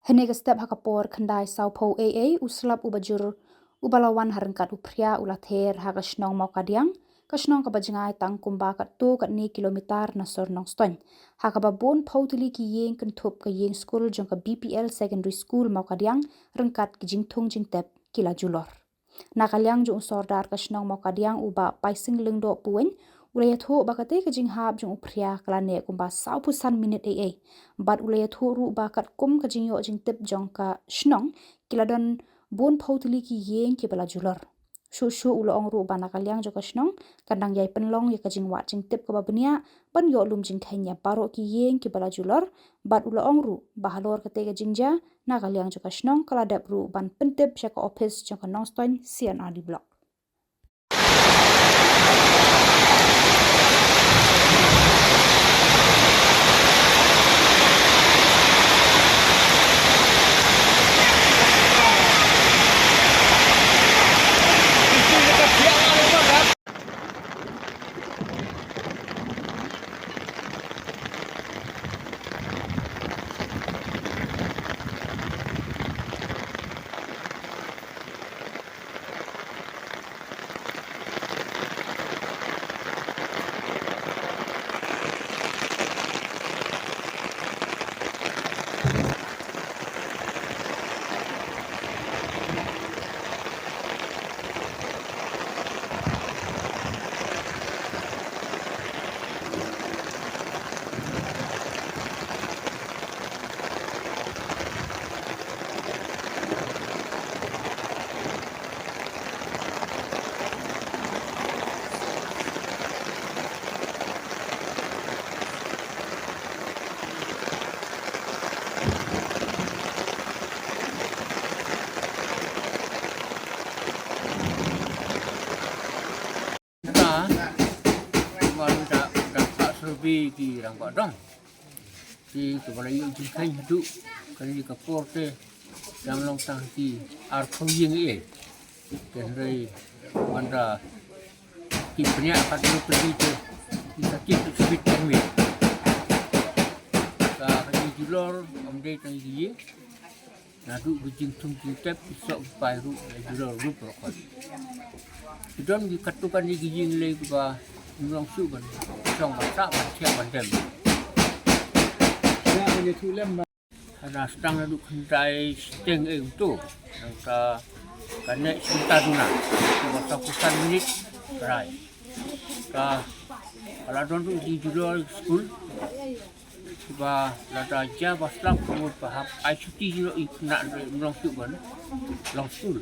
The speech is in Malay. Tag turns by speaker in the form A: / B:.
A: Henega step hakapor khandai saupo AA uslap ubajur ubalawan harengkat Phria ula Ther haga Shnong Mawkadiang ka Shnong ka bajngai tang kumba ka tu ka ni kilometer na sornong ston haka ba bon phautili ki Ïing kan thup ka Ïing school jong ka BPL secondary school Mawkadiang rengkat ki Jingthung Jingtep kila Julor nakalyang jong sordar ka Shnong Mawkadiang uba paising lengdo puwen ulaya thu bakate ka jinghap jong Phria kala ne kumba saupusan minute AA bat ulaya thu ru bakat kum ka jingyo Jingtep jong ka Shnong kila don bon phautili ki Ïing ki bala Julor Shushu ulo ong ru bana kalyang joka Shnong kandang yai penlong ya ka jingwa Jingtep ka babnia ban yo lum jingkhanya paro ki Ïing ki bala Julor bat ulo ong ru bahalor ka te ka jingja na kalyang joka Shnong kala dap ru ban pentep sya ka office joka Nongstoin CNR di blok
B: di rangkak dong di kepala Ïing Jingthung hidup kali ke porte Samla tang di arpo Ïing dan dari anda di banyak kat pergi ke sakit sebit kami kali Julor amde tang Ïing nadu di Jingthung Jingtep isok pairu Julor ru prokot idon dikatukan di Ïing le ba Nong suban trong bata batia bandem ya ini tulem ada stang duk kendai steng tu nangka kanek cinta duna waktu kusan minit rai ka ala don tu di Julor school ba lada ja baslang umur pahap ICT jilo ikna nong suban long school